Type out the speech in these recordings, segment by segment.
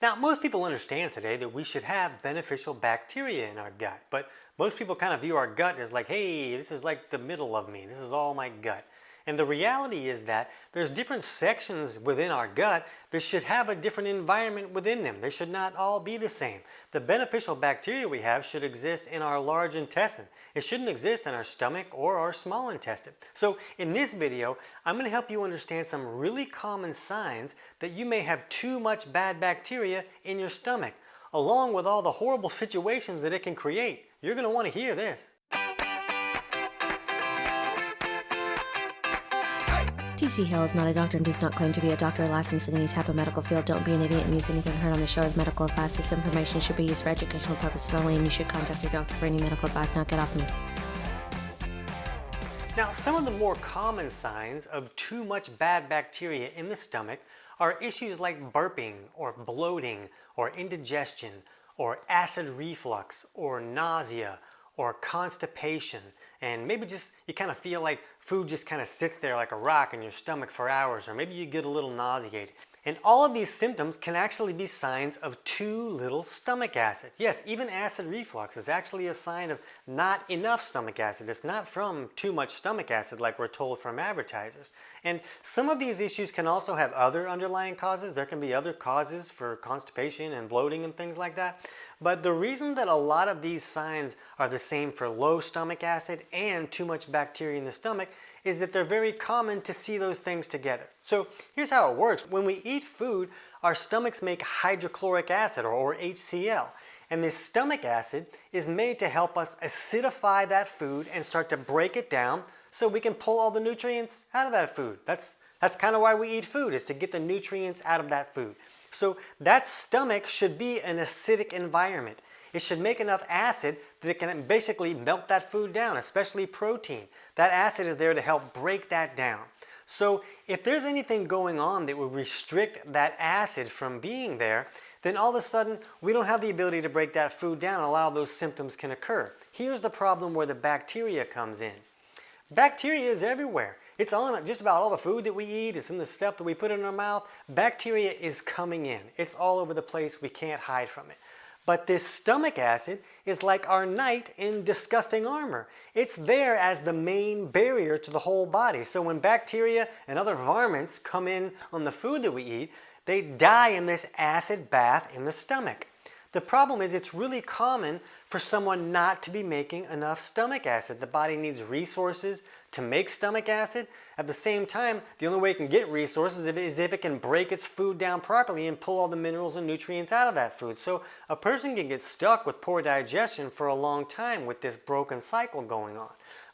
Now, most people understand today that we should have beneficial bacteria in our gut, but most people kind of view our gut as like, hey, this is like the middle of me. This is all my gut. And the reality is that there's different sections within our gut that should have a different environment within them. They should not all be the same. The beneficial bacteria we have should exist in our large intestine. It shouldn't exist in our stomach or our small intestine. So in this video, I'm going to help you understand some really common signs that you may have too much bad bacteria in your stomach, along with all the horrible situations that it can create. You're going to want to hear this. T.C. Hale is not a doctor and does not claim to be a doctor or licensed in any type of medical field. Don't be an idiot and use anything heard on the show as medical advice. This information should be used for educational purposes only, and you should contact your doctor for any medical advice. Now get off me. Now, some of the more common signs of too much bad bacteria in the stomach are issues like burping or bloating or indigestion or acid reflux or nausea or constipation, and maybe just you kind of feel like food just kind of sits there like a rock in your stomach for hours, or maybe you get a little nauseated. And all of these symptoms can actually be signs of too little stomach acid. Yes, even acid reflux is actually a sign of not enough stomach acid. It's not from too much stomach acid like we're told from advertisers. And some of these issues can also have other underlying causes. There can be other causes for constipation and bloating and things like that. But the reason that a lot of these signs are the same for low stomach acid and too much bacteria in the stomach is that they're very common to see those things together. So here's how it works. When we eat food, our stomachs make hydrochloric acid, or HCl. And this stomach acid is made to help us acidify that food and start to break it down so we can pull all the nutrients out of that food. That's kind of why we eat food, is to get the nutrients out of that food. So that stomach should be an acidic environment. It should make enough acid that it can basically melt that food down, especially protein. That acid is there to help break that down. So if there's anything going on that would restrict that acid from being there, then all of a sudden we don't have the ability to break that food down, and a lot of those symptoms can occur. Here's the problem where the bacteria comes in. Bacteria is everywhere. It's on just about all the food that we eat. It's in the stuff that we put in our mouth. Bacteria is coming in. It's all over the place. We can't hide from it. But this stomach acid is like our knight in disgusting armor. It's there as the main barrier to the whole body. So when bacteria and other varmints come in on the food that we eat, they die in this acid bath in the stomach. The problem is it's really common for someone not to be making enough stomach acid. The body needs resources to make stomach acid. At the same time, the only way it can get resources is if it can break its food down properly and pull all the minerals and nutrients out of that food. So a person can get stuck with poor digestion for a long time with this broken cycle going on.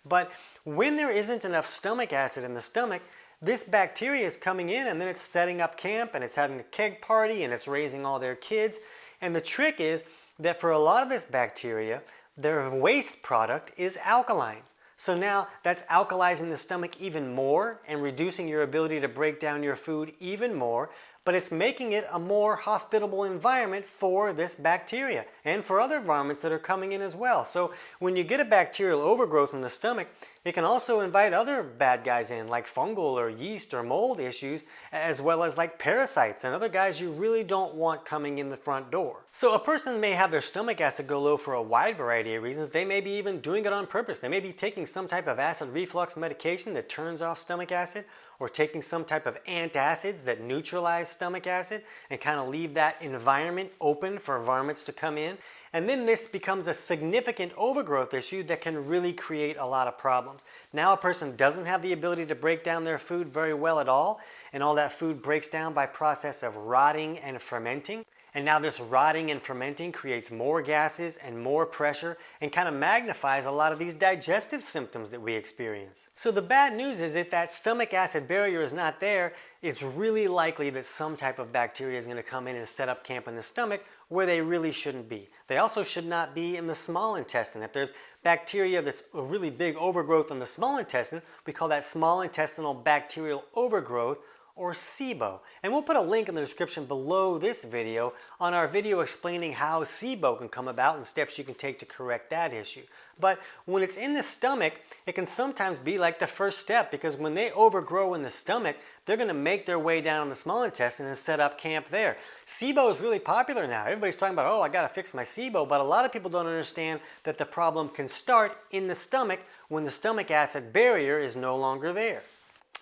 But when there isn't enough stomach acid in the stomach, this bacteria is coming in, and then it's setting up camp, and it's having a keg party, and it's raising all their kids. And the trick is that for a lot of this bacteria, their waste product is alkaline. So now that's alkalizing the stomach even more and reducing your ability to break down your food even more, but it's making it a more hospitable environment for this bacteria and for other varmints that are coming in as well. So when you get a bacterial overgrowth in the stomach, it can also invite other bad guys in, like fungal or yeast or mold issues, as well as like parasites and other guys you really don't want coming in the front door. So a person may have their stomach acid go low for a wide variety of reasons. They may be even doing it on purpose. They may be taking some type of acid reflux medication that turns off stomach acid, or taking some type of antacids that neutralize stomach acid and kind of leave that environment open for varmints to come in. And then this becomes a significant overgrowth issue that can really create a lot of problems. Now a person doesn't have the ability to break down their food very well at all, and all that food breaks down by process of rotting and fermenting. And now this rotting and fermenting creates more gases and more pressure and kind of magnifies a lot of these digestive symptoms that we experience. So the bad news is if that stomach acid barrier is not there, it's really likely that some type of bacteria is going to come in and set up camp in the stomach where they really shouldn't be. They also should not be in the small intestine. If there's bacteria that's a really big overgrowth in the small intestine, we call that small intestinal bacterial overgrowth, or SIBO. And we'll put a link in the description below this video on our video explaining how SIBO can come about and steps you can take to correct that issue. But when it's in the stomach, it can sometimes be like the first step, because when they overgrow in the stomach, they're going to make their way down in the small intestine and set up camp there. SIBO is really popular now. Everybody's talking about, oh, I got to fix my SIBO, but a lot of people don't understand that the problem can start in the stomach when the stomach acid barrier is no longer there.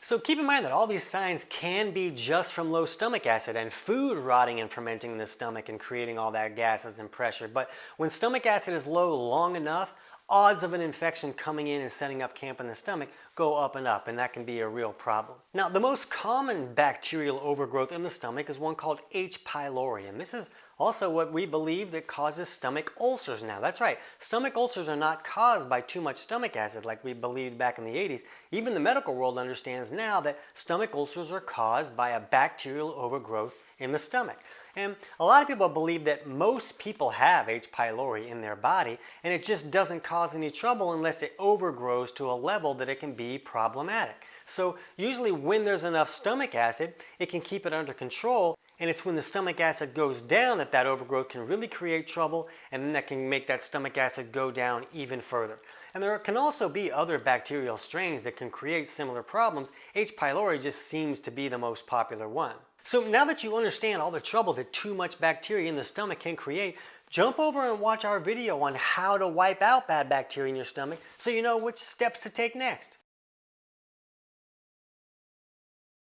So keep in mind that all these signs can be just from low stomach acid and food rotting and fermenting in the stomach and creating all that gases and pressure. But when stomach acid is low long enough, odds of an infection coming in and setting up camp in the stomach go up, and that can be a real problem. Now, the most common bacterial overgrowth in the stomach is one called H. pylori, and this is also what we believe that causes stomach ulcers now. That's right, stomach ulcers are not caused by too much stomach acid like we believed back in the 80s. Even the medical world understands now that stomach ulcers are caused by a bacterial overgrowth in the stomach. And a lot of people believe that most people have H. pylori in their body, and it just doesn't cause any trouble unless it overgrows to a level that it can be problematic. So usually when there's enough stomach acid, it can keep it under control, and it's when the stomach acid goes down that that overgrowth can really create trouble, and then that can make that stomach acid go down even further. And there can also be other bacterial strains that can create similar problems. H. pylori just seems to be the most popular one. So now that you understand all the trouble that too much bacteria in the stomach can create, jump over and watch our video on how to wipe out bad bacteria in your stomach so you know which steps to take next.